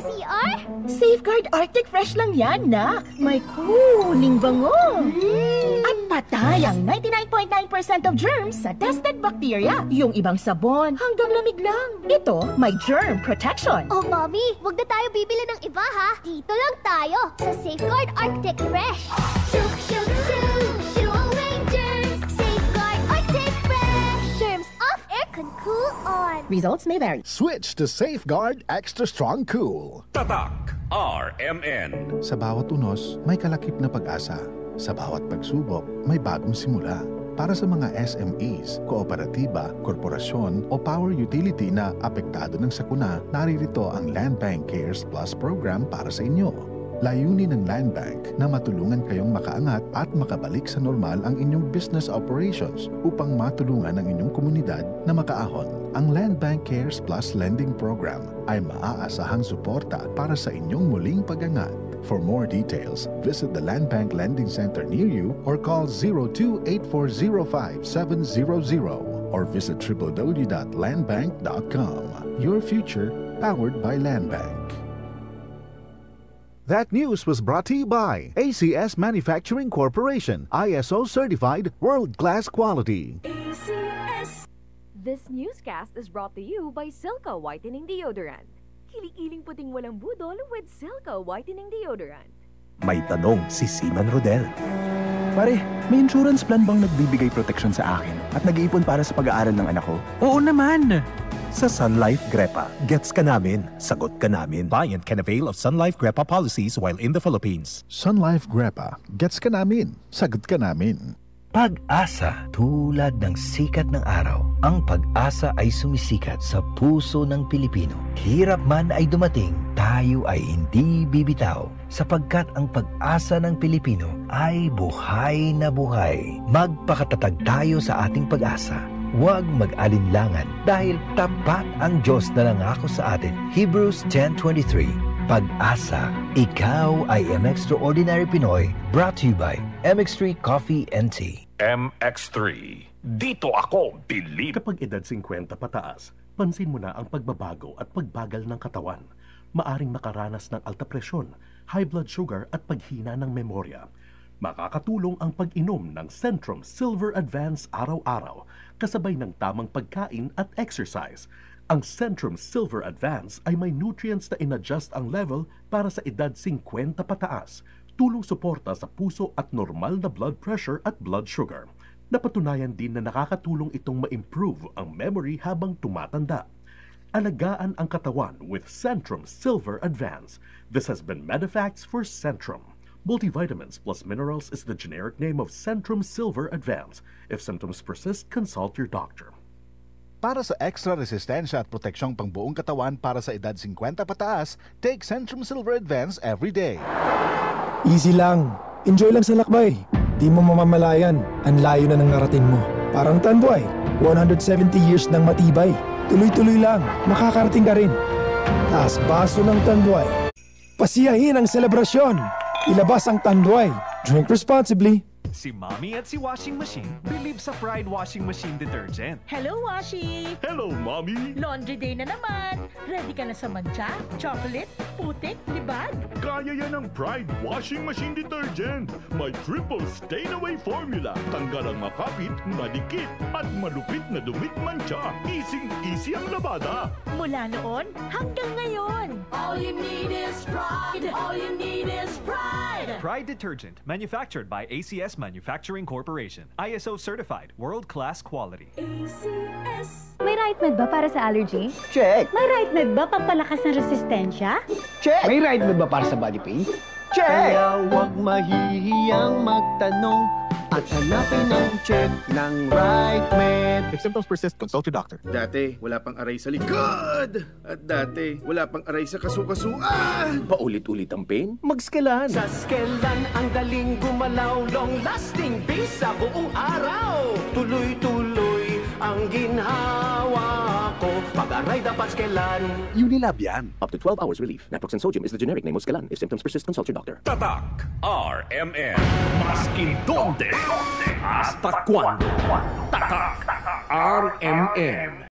sa CR? Safeguard Arctic Fresh lang yan, nak. May cooling bango. At patay ang 99.9% of germs sa tested bacteria. Yung ibang sabon, hanggang lamig lang. Ito, may germ protection. Oh, Mommy, wag na tayo bibili ng iba, ha? Dito lang tayo sa Safeguard Arctic Fresh. Shoo, shoo, shoo, shoo away germs. Safeguard Arctic Fresh. Germs off, air can cool on. Results may vary. Switch to Safeguard Extra Strong Cool. Tatak RMN. Sa bawat unos, may kalakip na pag-asa. Sa bawat pagsubok, may bagong simula. Para sa mga SMEs, kooperatiba, korporasyon o power utility na apektado ng sakuna, naririto ang Land Bank Cares Plus program para sa inyo. Layunin ng Land Bank na matulungan kayong makaangat at makabalik sa normal ang inyong business operations upang matulungan ang inyong komunidad na makaahon. Ang Land Bank Cares Plus Lending Program ay maaasahang suporta para sa inyong muling pag-angat. For more details, visit the Land Bank Lending Center near you or call 02-8405-700 or visit www.landbank.com. Your future, powered by Land Bank. That news was brought to you by ACS Manufacturing Corporation, ISO certified world-class quality. ACS. This newscast is brought to you by Silca Whitening Deodorant. Kiling-kiling puting walang budol with Silca Whitening Deodorant. May tanong si Seaman Rodel. Pare, may insurance plan bang nagbibigay protection sa akin at nag-iipon para sa pag-aaral ng anak ko? Oo naman! Sa Sun Life Grepa, gets ka namin, sagot ka namin. Client can avail of Sun Life Grepa policies while in the Philippines. Sun Life Grepa, gets ka namin, sagot ka namin. Pag-asa, tulad ng sikat ng araw, ang pag-asa ay sumisikat sa puso ng Pilipino. Hirap man ay dumating, tayo ay hindi bibitaw, sapagkat ang pag-asa ng Pilipino ay buhay na buhay. Magpakatatag tayo sa ating pag-asa. Huwag mag-alinlangan dahil tapat ang Diyos na nangako sa atin. Hebrews 10:23. Pag-asa, ikaw ay M Extraordinary Pinoy, brought to you by MX3 Coffee and Tea. MX3. Dito ako, believe. Kapag edad 50 pataas, pansin mo na ang pagbabago at pagbagal ng katawan. Maaring makaranas ng alta presyon, high blood sugar at paghina ng memorya. Makakatulong ang pag-inom ng Centrum Silver Advance araw-araw, kasabay ng tamang pagkain at exercise. Ang Centrum Silver Advance ay may nutrients na in-adjust ang level para sa edad 50 pataas, tulong suporta sa puso at normal na blood pressure at blood sugar. Napatunayan din na nakakatulong itong ma-improve ang memory habang tumatanda. Alagaan ang katawan with Centrum Silver Advance. This has been Medifax for Centrum. Multivitamins plus minerals is the generic name of Centrum Silver Advance. If symptoms persist, consult your doctor. Para sa extra resistensya at proteksyong pangbuong katawan para sa edad 50 pataas, take Centrum Silver Advance every day. Easy lang. Enjoy lang sa lakbay. Di mo mamamalayan. Ang layo na ng narating mo. Parang Tanduay. 170 years ng matibay. Tuloy-tuloy lang. Makakarating ka rin. Taas baso ng Tanduay. Pasiyahin ang selebrasyon. Ilabas ang Tanduay. Drink responsibly. Si Mommy at si Washing Machine believe sa Pride Washing Machine Detergent. Hello, Washi! Hello, Mommy! Laundry day na naman! Ready ka na sa mancha, chocolate, putik, libag? Kaya yan ang Pride Washing Machine Detergent! May triple stain-away formula. Tanggal ang makapit, madikit, at malupit na dumit mancha. Easy ang labada. Mula noon hanggang ngayon. All you need is pride. All you need is pride. Pride Detergent, manufactured by ACS Manufacturing Corporation. ISO certified, world-class quality. ACS. May right med ba para sa allergy? Check. May right med ba pampalakas ng resistensya? Check. May right med ba para sa body pain? Check. Kaya huwag mahihiyang magtanong at hanapin ang check ng right med. If symptoms persist, consult your doctor. Dati, wala pang aray sa likod. At dati, wala pang aray sa kasukasuan. Paulit-ulit ang pain? Mag-Skelan. Sa Skelan, ang galing gumalaw. Long-lasting bisa buong araw. Tuloy-tuloy ang ginhawa ko. Pag-aray dapat Skelan. Unilab yan. Up to 12 hours relief. Naproxen sodium is the generic name of Skelan. If symptoms persist, consult your doctor. Tatak RMN. Maskin donde. Hasta cuando. Tatak RMN.